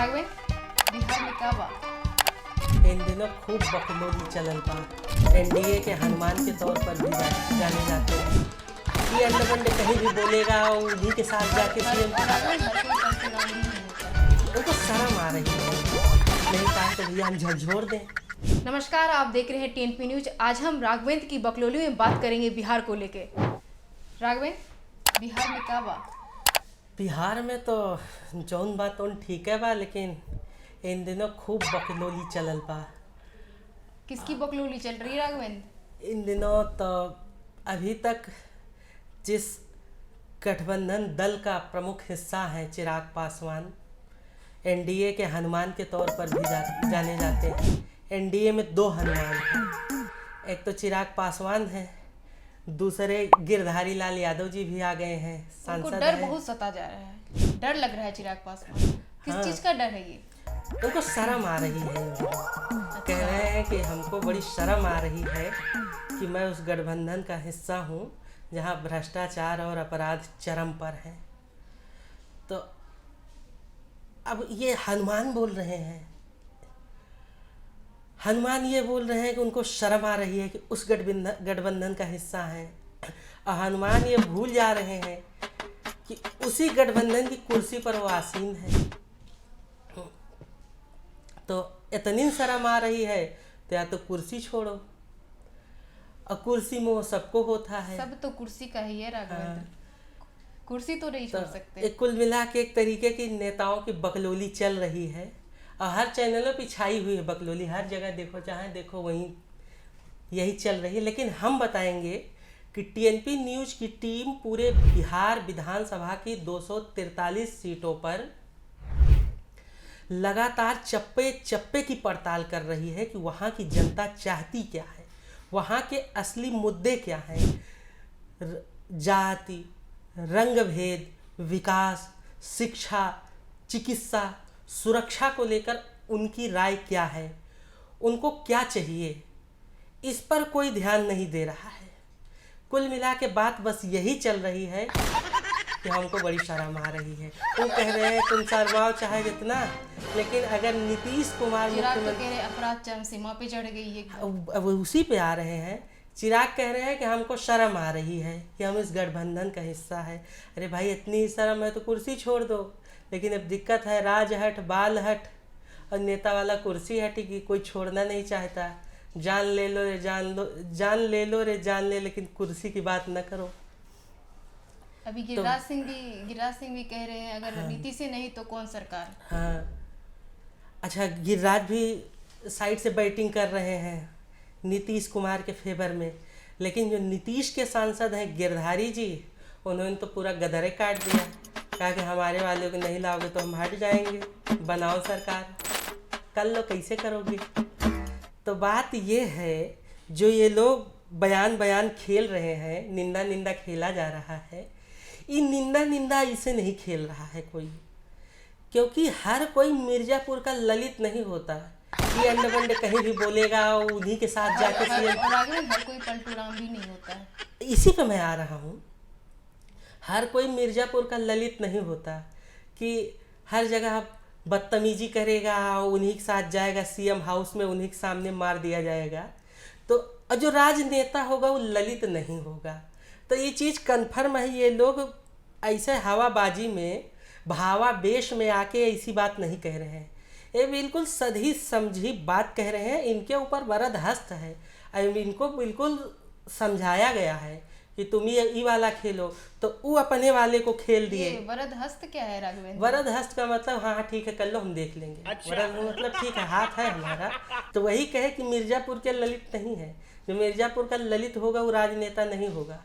राघवेन, बिहार में का बा? इन दिनों खूब बकलोली चलल बा। एनडीए के हनुमान के तौर पर भी जाने जाते हैं। ये अंडे कहीं भी बोलेगा और उन्हीं के साथ जाके सीएम राघवेन, हर कोई का चुनाव नहीं होता है। उनको शर्म आ रही है। नहीं कहा तो भैया हम झकझोर दें। नमस्कार, आप देख रहे हैं टीएनपी न्यूज। आज हम राघवेंद्र की बकलोली में बात करेंगे बिहार को लेके। राघवेन, बिहार में का बा? बिहार में तो जौन बात उन ठीक है बा, लेकिन इन दिनों खूब बकलोली चलल बा। किसकी बकलोली चल रही है राघवेंद्र? इन दिनों तो अभी तक जिस गठबंधन दल का प्रमुख हिस्सा है चिराग पासवान, एनडीए के हनुमान के तौर पर भी जाने जाते हैं। एनडीए में दो हनुमान हैं, एक तो चिराग पासवान है, दूसरे गिरधारी लाल यादव जी भी आ गए हैं, उनको सांसद डर हैं। बहुत सता जा रहा है, डर लग रहा है चिराग पासवान। किस हाँ। चीज का डर है ये? उनको शर्म आ रही है। कह रहे हैं कि हमको बड़ी शर्म आ रही है कि मैं उस गठबंधन का हिस्सा हूँ जहाँ भ्रष्टाचार और अपराध चरम पर है। तो अब ये हनुमान बोल रहे हैं, हनुमान ये बोल रहे हैं कि उनको शर्म आ रही है कि उस गठबंधन का हिस्सा है, और हनुमान ये भूल जा रहे हैं कि उसी गठबंधन की कुर्सी पर वो आसीन है। तो इतनी शर्म आ रही है तो या तो कुर्सी छोड़ो, और कुर्सी में वो सबको होता है। सब तो कुर्सी का ही है राघवेंद्र, कुर्सी तो नहीं छोड़ सकते। एक कुल मिला के एक तरीके की नेताओं की बकलोली चल रही है, और हर चैनलों पे छाई हुई है बकलोली। हर जगह देखो, जहाँ देखो वहीं यही चल रही है। लेकिन हम बताएंगे कि टीएनपी न्यूज की टीम पूरे बिहार विधानसभा की 243 सीटों पर लगातार चप्पे चप्पे की पड़ताल कर रही है कि वहाँ की जनता चाहती क्या है, वहाँ के असली मुद्दे क्या हैं। जाति, रंग भेद, विकास, शिक्षा, चिकित्सा, सुरक्षा को लेकर उनकी राय क्या है, उनको क्या चाहिए, इस पर कोई ध्यान नहीं दे रहा है। कुल मिला के बात बस यही चल रही है कि हमको बड़ी शर्म आ रही है। वो कह रहे हैं तुम शर्माओ चाहे जितना, लेकिन अगर नीतीश कुमार चिराग तो कह रहे अपराध चरम सीमा पे चढ़ गई है। अब उसी पे आ रहे हैं। चिराग कह रहे हैं कि हमको शर्म आ रही है कि हम इस गठबंधन का हिस्सा है। अरे भाई, इतनी शर्म है तो कुर्सी छोड़ दो। लेकिन अब दिक्कत है, राज हट बाल हट, और नेता वाला कुर्सी हटेगी, कोई छोड़ना नहीं चाहता। जान ले लो रे जान लो, जान ले लो रे जान ले, लेकिन कुर्सी की बात न करो। अभी गिरिराज सिंह भी कह रहे हैं अगर नीति से नहीं तो कौन सरकार। हाँ, अच्छा, गिरिराज भी साइड से बैटिंग कर रहे हैं नीतीश कुमार के फेवर में। लेकिन जो नीतीश के सांसद हैं गिरधारी जी, उन्होंने तो पूरा गदरे काट दिया। कहा कि हमारे वालों को नहीं लाओगे तो हम हट जाएंगे, बनाओ सरकार। कर लो, कैसे करोगे। तो बात ये है, जो ये लोग बयान खेल रहे हैं, निंदा खेला जा रहा है, ये निंदा इसे नहीं खेल रहा है कोई। क्योंकि हर कोई मिर्जापुर का ललित नहीं होता। ये अंडे कहीं भी बोलेगा और उन्हीं के साथ जाके हर कोई पलटू राम भी नहीं होता है। इसी पे मैं आ रहा हूँ। हर कोई मिर्जापुर का ललित नहीं होता कि हर जगह बदतमीजी करेगा, उन्हीं के साथ जाएगा सीएम हाउस में, उन्हीं के सामने मार दिया जाएगा। तो जो राजनेता होगा वो ललित नहीं होगा। तो ये चीज़ कन्फर्म है। ये लोग ऐसे हवाबाजी में, भावा बेश में आके ऐसी बात नहीं कह रहे हैं। ये बिल्कुल सधी समझी बात कह रहे हैं। इनके ऊपर वरद हस्त है, इनको बिल्कुल समझाया गया है कि तुम ये वाला खेलो, तो वो अपने वाले को खेल दिए। वरद हस्त क्या है राघवेंद्र? वरद हस्त का मतलब हाँ ठीक है, कर लो, हम देख लेंगे। वरद मतलब ठीक है, हाथ है हमारा। तो वही कहे कि मिर्जापुर के ललित नहीं है। जो मिर्जापुर का ललित होगा वो राजनेता नहीं होगा,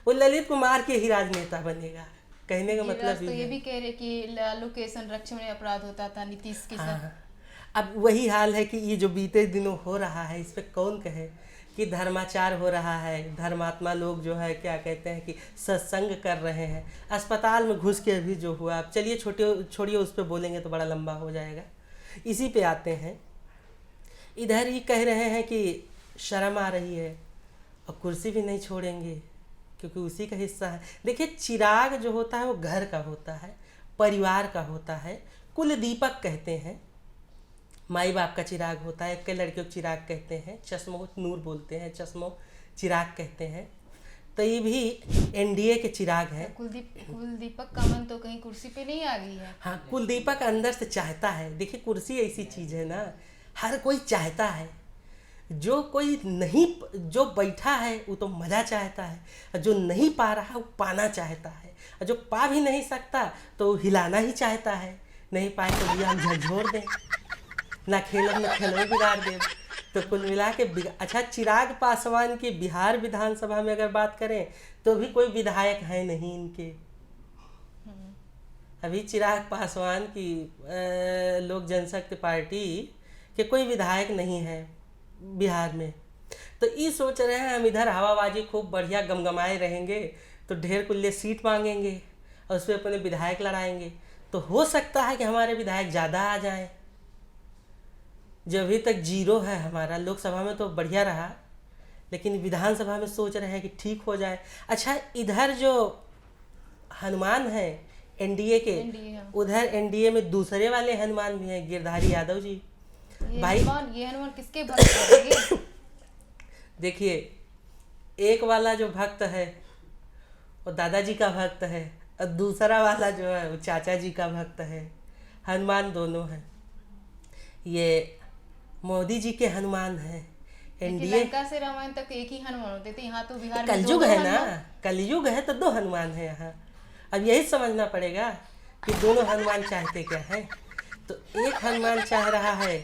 वो ललित कुमार के ही राजनेता बनेगा। कहने का मतलब तो ये भी कह रहे कि लालू के संरक्षण में अपराध होता था नीतीश के साथ। अब वही हाल है कि ये जो बीते दिनों हो रहा है, इस पे कौन कहे कि धर्माचार हो रहा है। धर्मात्मा लोग जो है क्या कहते हैं कि सत्संग कर रहे हैं। अस्पताल में घुस के अभी जो हुआ, अब चलिए छोड़िए, उस पर बोलेंगे तो बड़ा लंबा हो जाएगा। इसी पे आते हैं। इधर ही कह रहे हैं कि शर्म आ रही है, और कुर्सी भी नहीं छोड़ेंगे क्योंकि उसी का हिस्सा है। देखिए, चिराग जो होता है वो घर का होता है, परिवार का होता है, कुल दीपक कहते हैं, माई बाप का चिराग होता है, कई लड़कियों को चिराग कहते हैं, चश्मों को नूर बोलते हैं, चश्मों चिराग कहते हैं। तो ये भी एनडीए के चिराग है। कुलदीपक का मन तो कहीं कुर्सी पे नहीं आ गई है। हाँ, कुलदीपक अंदर से चाहता है। देखिए, कुर्सी ऐसी चीज है ना, हर कोई चाहता है। जो कोई नहीं, जो बैठा है वो तो मजा चाहता है, और जो नहीं पा रहा वो पाना चाहता है, और जो पा भी नहीं सकता तो वो हिलाना ही चाहता है। नहीं पाए तो भैया हम झकझोर दें, ना खेलब ना खेलवे बिगाड़ दें। तो कुल मिला के अच्छा, चिराग पासवान की बिहार विधानसभा में अगर बात करें तो भी कोई विधायक है नहीं इनके। अभी चिराग पासवान की लोक जनशक्ति पार्टी के कोई विधायक नहीं है बिहार में। तो ये सोच रहे हैं हम इधर हवाबाजी खूब बढ़िया गमगमाए रहेंगे तो ढेर कुल्ले सीट मांगेंगे और उस पर अपने विधायक लड़ाएंगे। तो हो सकता है कि हमारे विधायक ज़्यादा आ जाएं। जो अभी तक जीरो है हमारा, लोकसभा में तो बढ़िया रहा, लेकिन विधानसभा में सोच रहे हैं कि ठीक हो जाए। अच्छा, इधर जो हनुमान है एनडीए के, उधर एनडीए में दूसरे वाले हनुमान भी हैं, गिरधारी यादव जी। भाई ये हनुमान किसके भक्त हैं? देखिए, एक वाला जो भक्त है वो दादाजी का भक्त है, और दूसरा वाला जो है वो चाचा जी का भक्त है। हनुमान दोनों हैं। ये मोदी जी के हनुमान हैं। एनडीए लंका से रामायण तक एक ही हनुमान होते थे, यहाँ तो बिहार में कलयुग है ना, कलयुग है तो दो हनुमान है यहाँ। अब यही समझना पड़ेगा कि दोनों हनुमान चाहते क्या है। तो एक हनुमान चाह रहा है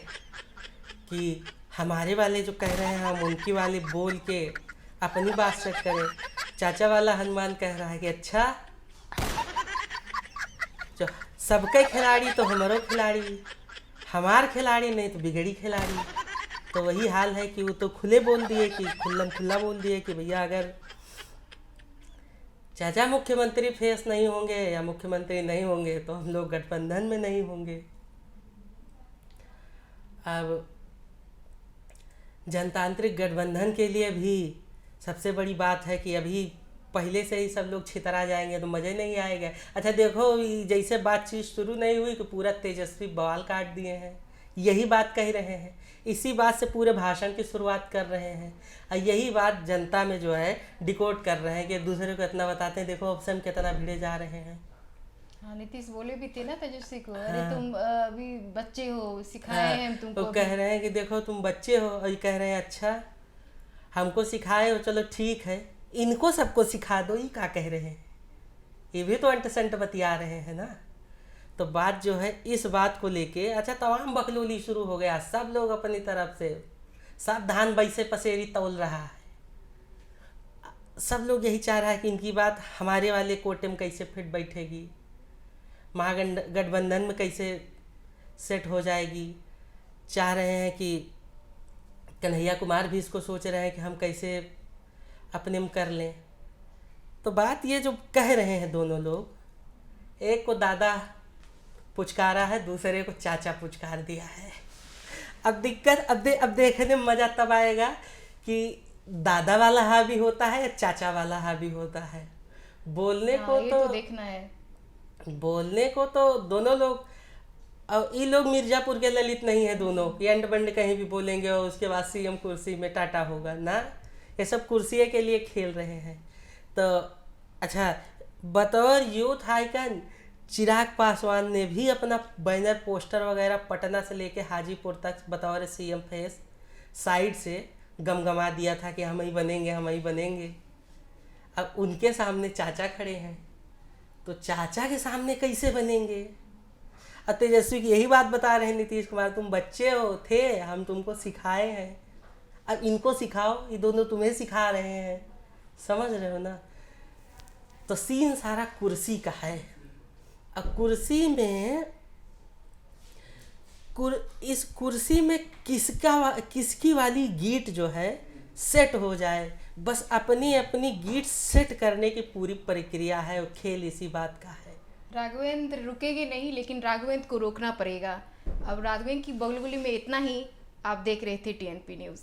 कि हमारे वाले जो कह रहे हैं हम उनकी वाले बोल के अपनी बात सेट करें। चाचा वाला हनुमान कह रहा है कि अच्छा, जो सबके खिलाड़ी तो हमारो खिलाड़ी, हमार खिलाड़ी नहीं तो बिगड़ी खिलाड़ी। तो वही हाल है कि वो तो खुले बोल दिए, कि खुला बोल दिए कि भैया अगर चाचा मुख्यमंत्री फेस नहीं होंगे या मुख्यमंत्री नहीं होंगे तो हम लोग गठबंधन में नहीं होंगे। अब जनतांत्रिक गठबंधन के लिए भी सबसे बड़ी बात है कि अभी पहले से ही सब लोग छितरा जाएंगे तो मज़े नहीं आएगा। अच्छा देखो, जैसे बातचीत शुरू नहीं हुई कि पूरा तेजस्वी बवाल काट दिए हैं, यही बात कह रहे हैं, इसी बात से पूरे भाषण की शुरुआत कर रहे हैं, और यही बात जनता में जो है डिकोड कर रहे हैं कि एक दूसरे को इतना बताते हैं, देखो अब से हम कितना भिड़े जा रहे हैं। हाँ, नीतीश बोले भी थे ना तेजस्वी को, अरे तुम अभी बच्चे हो, सिखाए हैं हम तुमको। वो कह रहे हैं कि देखो तुम बच्चे हो, और ये कह रहे हैं अच्छा हमको सिखाए हो, चलो ठीक है, इनको सबको सिखा दो। ये क्या कह रहे हैं, ये भी तो अंट संट बतिया रहे हैं ना। तो बात जो है इस बात को लेके अच्छा तमाम बकलोली शुरू हो गया। सब लोग अपनी तरफ से सब धान बैसे पसेरी तौल रहा है। सब लोग यही चाह रहा है कि इनकी बात हमारे वाले कोटे में कैसे फिट बैठेगी, महागठबंधन में कैसे सेट हो जाएगी। चाह रहे हैं कि कन्हैया कुमार भी इसको सोच रहे हैं कि हम कैसे अपने में कर लें। तो बात ये जो कह रहे हैं दोनों लोग, एक को दादा पुचकारा है, दूसरे को चाचा पुचकार दिया है। अब दिक्कत अब देखने में मज़ा तब आएगा कि दादा वाला हावी होता है या चाचा वाला हावी होता है। बोलने को तो देखना है, बोलने को तो दोनों लोग, और ये लोग मिर्जापुर के ललित नहीं है दोनों कि अंड बंड कहीं भी बोलेंगे और उसके बाद सीएम कुर्सी में टाटा होगा ना। ये सब कुर्सी के लिए खेल रहे हैं। तो अच्छा, बतौर यूथ आइकन चिराग पासवान ने भी अपना बैनर पोस्टर वगैरह पटना से लेके हाजीपुर तक बतौर सीएम फेस साइड से गमगमा दिया था कि हम ही बनेंगे, हम ही बनेंगे। अब उनके सामने चाचा खड़े हैं तो चाचा के सामने कैसे बनेंगे। अब तेजस्वी की यही बात बता रहे हैं नीतीश कुमार, तुम बच्चे हो थे, हम तुमको सिखाए हैं, अब इनको सिखाओ, ये दोनों तुम्हें सिखा रहे हैं। समझ रहे हो ना। तो सीन सारा कुर्सी का है। अब कुर्सी में इस कुर्सी में किसकी वाली गीट जो है सेट हो जाए, बस अपनी अपनी गीट सेट करने की पूरी प्रक्रिया है। और खेल इसी बात का है। राघवेंद्र रुकेगी नहीं, लेकिन राघवेंद्र को रोकना पड़ेगा। अब राघवेंद्र की बगलगुली में इतना ही। आप देख रहे थे टीएनपी न्यूज़।